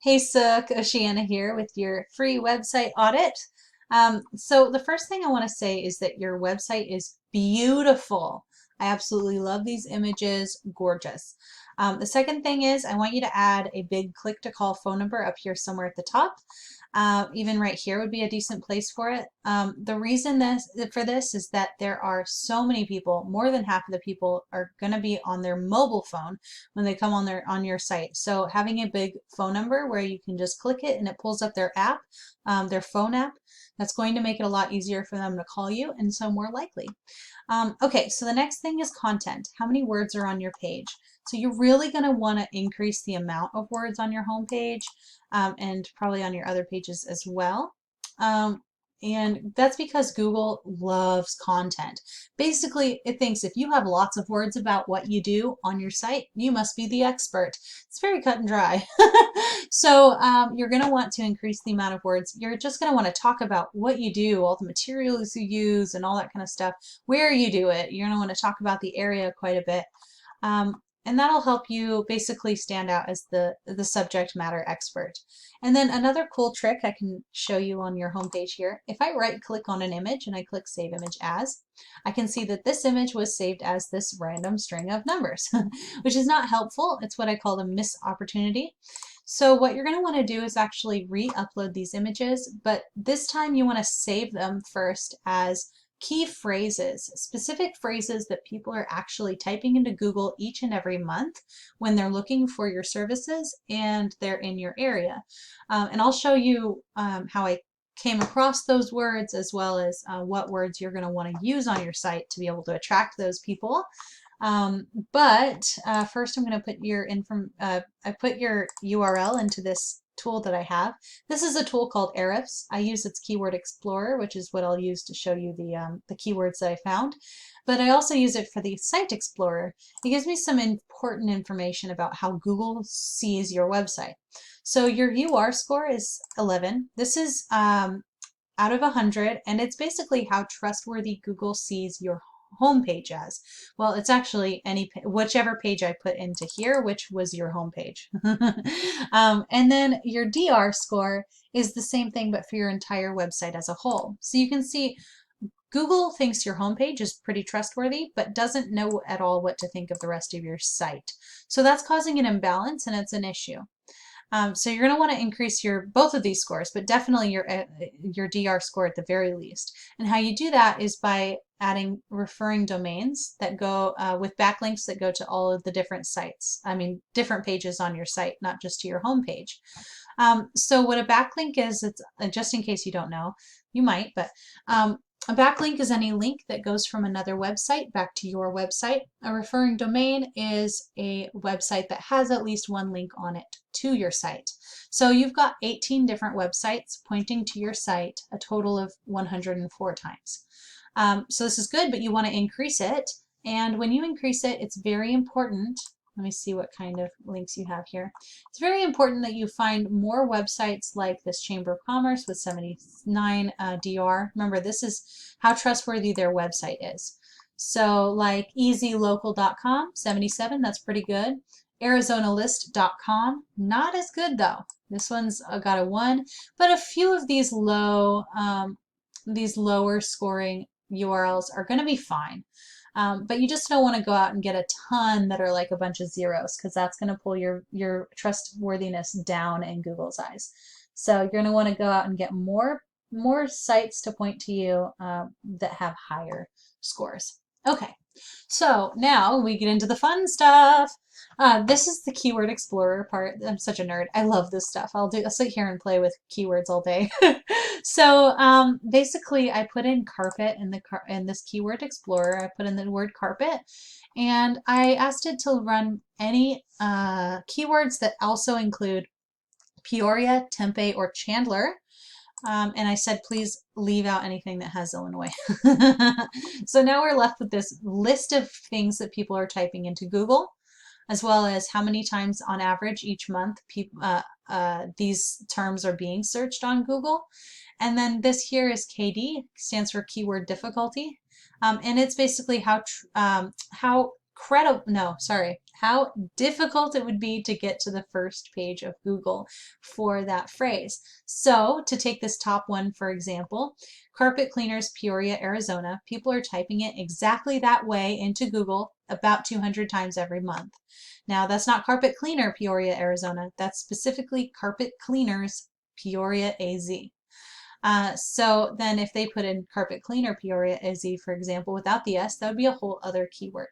Hey Sook, Oceana here with your free website audit. So the first thing I want to say is that your website is beautiful. I absolutely love these images, gorgeous. The second thing is I want you to add a big click to call phone number up here somewhere at the top. Even right here would be a decent place for it. The reason for this is that there are so many people, more than half of the people are going to be on their mobile phone when they come on your site. So having a big phone number where you can just click it and it pulls up their app, their phone app, that's going to make it a lot easier for them to call you and so more likely. Okay, so the next thing is content. How many words are on your page? So you're really going to want to increase the amount of words on your home page and probably on your other pages as well. And that's because Google loves content. Basically, it thinks if you have lots of words about what you do on your site, you must be the expert. It's very cut and dry. So you're going to want to increase the amount of words. You're just going to want to talk about what you do, all the materials you use, and all that kind of stuff, where you do it. You're going to want to talk about the area quite a bit. And that'll help you basically stand out as the subject matter expert. And then another cool trick I can show you on your homepage here, if I right click on an image and I click Save Image As, I can see that this image was saved as this random string of numbers, which is not helpful. It's what I call a missed opportunity. So what you're going to want to do is actually re-upload these images, but this time you want to save them first as key phrases, specific phrases that people are actually typing into Google each and every month when they're looking for your services and they're in your area. And I'll show you how I came across those words as well as what words you're going to want to use on your site to be able to attract those people. But first I'm going to put I put your URL into this tool that I have. This is a tool called Ahrefs. I use its Keyword Explorer, which is what I'll use to show you the keywords that I found. But I also use it for the Site Explorer. It gives me some important information about how Google sees your website. So your UR score is 11. This is out of 100, and it's basically how trustworthy Google sees your homepage as. Well, it's actually whichever page I put into here, which was your homepage. And then your DR score is the same thing, but for your entire website as a whole. So you can see Google thinks your homepage is pretty trustworthy, but doesn't know at all what to think of the rest of your site. So that's causing an imbalance, and it's an issue. So you're going to want to increase both of these scores, but definitely your DR score at the very least. And how you do that is by adding referring domains that go with backlinks that go to all of the different sites. I mean, different pages on your site, not just to your home page. So what a backlink is, it's just in case you don't know, you might, but a backlink is any link that goes from another website back to your website. A referring domain is a website that has at least one link on it to your site. So you've got 18 different websites pointing to your site a total of 104 times. So this is good, but you want to increase it. And when you increase it, it's very important. Let me see what kind of links you have here. It's very important that you find more websites like this Chamber of Commerce with 79 DR. Remember, this is how trustworthy their website is. So like easylocal.com, 77, that's pretty good. ArizonaList.com, not as good though. This one's got a 1, but a few of these lower scoring URLs are going to be fine. But you just don't want to go out and get a ton that are like a bunch of zeros, because that's going to pull your trustworthiness down in Google's eyes. So you're going to want to go out and get more sites to point to you that have higher scores. Okay, so now we get into the fun stuff. This is the Keyword Explorer part. I'm such a nerd. I love this stuff. I'll sit here and play with keywords all day. So basically, I put in carpet in this Keyword Explorer. I put in the word carpet, and I asked it to run any keywords that also include Peoria, Tempe, or Chandler. And I said, please leave out anything that has Illinois. So now we're left with this list of things that people are typing into Google, as well as how many times on average each month these terms are being searched on Google. And then this here is KD, stands for keyword difficulty. And it's basically how how difficult it would be to get to the first page of Google for that phrase. So to take this top one, for example, carpet cleaners, Peoria, Arizona, people are typing it exactly that way into Google about 200 times every month. Now that's not carpet cleaner, Peoria, Arizona. That's specifically carpet cleaners, Peoria, AZ. So then if they put in carpet cleaner Peoria AZ, for example, without the S, that would be a whole other keyword.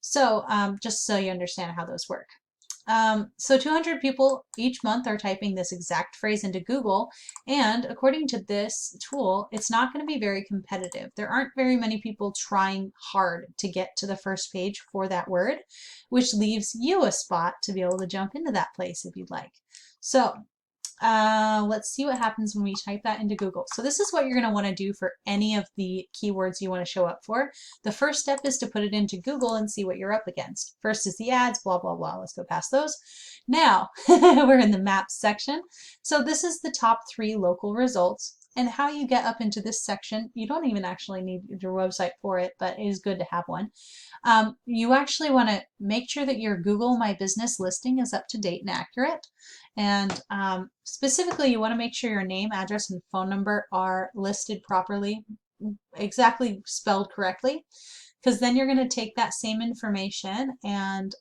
So just so you understand how those work. So 200 people each month are typing this exact phrase into Google, and according to this tool, it's not going to be very competitive. There aren't very many people trying hard to get to the first page for that word, which leaves you a spot to be able to jump into that place if you'd like. So let's see what happens when we type that into Google. So this is what you're going to want to do for any of the keywords you want to show up for. The first step is to put it into Google and see what you're up against. First is the ads, blah, blah, blah. Let's go past those. Now, we're in the maps section. So this is the top 3 local results. And how you get up into this section, you don't even actually need your website for it, but it is good to have one. You actually want to make sure that your Google My Business listing is up to date and accurate. And specifically, you want to make sure your name, address, and phone number are listed properly, exactly spelled correctly, because then you're going to take that same information and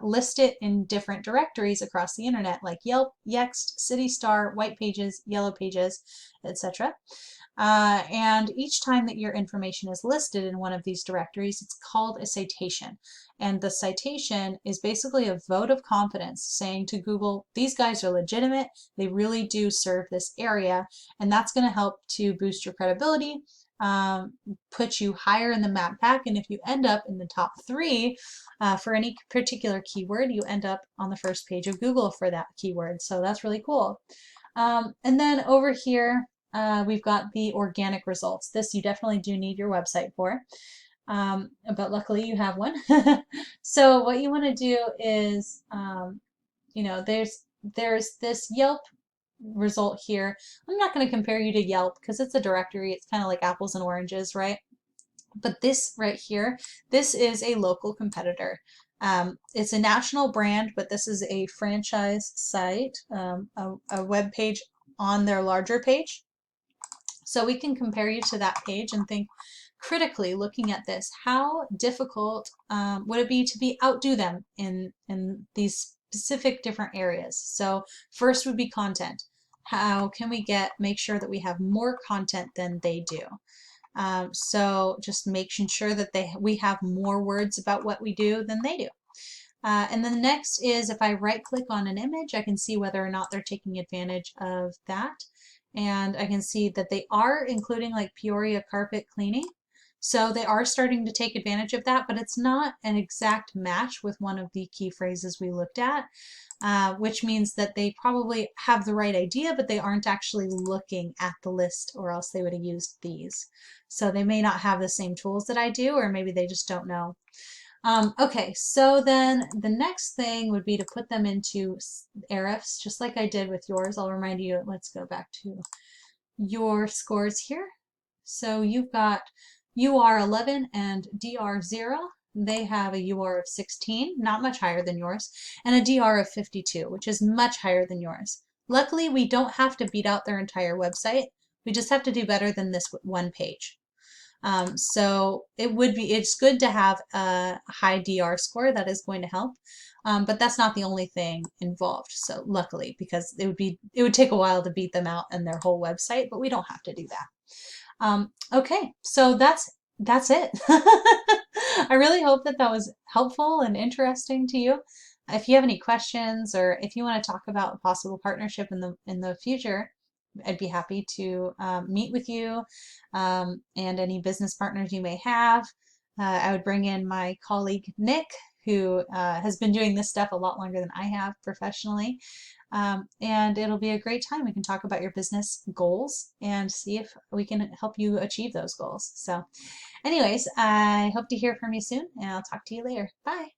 list it in different directories across the internet, like Yelp, Yext, City Star, White Pages, Yellow Pages, etc. And each time that your information is listed in one of these directories, it's called a citation. And the citation is basically a vote of confidence saying to Google, these guys are legitimate, they really do serve this area, and that's going to help to boost your credibility, put you higher in the map pack, and if you end up in the top 3 for any particular keyword, you end up on the first page of Google for that keyword. So that's really cool. And then over here, we've got the organic results. This you definitely do need your website for, but luckily you have one. So what you want to do is, you know, there's this Yelp result here. I'm not going to compare you to Yelp because it's a directory. It's kind of like apples and oranges, right? But this right here, this is a local competitor. It's a national brand, but this is a franchise site, a web page on their larger page. So we can compare you to that page and think critically, looking at this, how difficult would it be to outdo them in these specific different areas? So first would be content. How can we make sure that we have more content than they do? So just making sure that we have more words about what we do than they do. And then the next is if I right click on an image, I can see whether or not they're taking advantage of that. And I can see that they are including like Peoria carpet cleaning. So they are starting to take advantage of that, but it's not an exact match with one of the key phrases we looked at, which means that they probably have the right idea, but they aren't actually looking at the list, or else they would have used these. So they may not have the same tools that I do, or maybe they just don't know. Okay, so then the next thing would be to put them into Ahrefs, just like I did with yours. I'll remind you, let's go back to your scores here. So you've got UR 11 and DR 0. They have a UR of 16, not much higher than yours, and a DR of 52, which is much higher than yours. Luckily, we don't have to beat out their entire website. We just have to do better than this one page. So it's good to have a high DR score. That is going to help, but that's not the only thing involved. So luckily, because it would take a while to beat them out and their whole website, but we don't have to do that. Okay, so that's it. I really hope that was helpful and interesting to you. If you have any questions, or if you want to talk about a possible partnership in the future, I'd be happy to meet with you and any business partners you may have. I would bring in my colleague Nick, who has been doing this stuff a lot longer than I have professionally. And it'll be a great time. We can talk about your business goals and see if we can help you achieve those goals. So anyways, I hope to hear from you soon, and I'll talk to you later. Bye.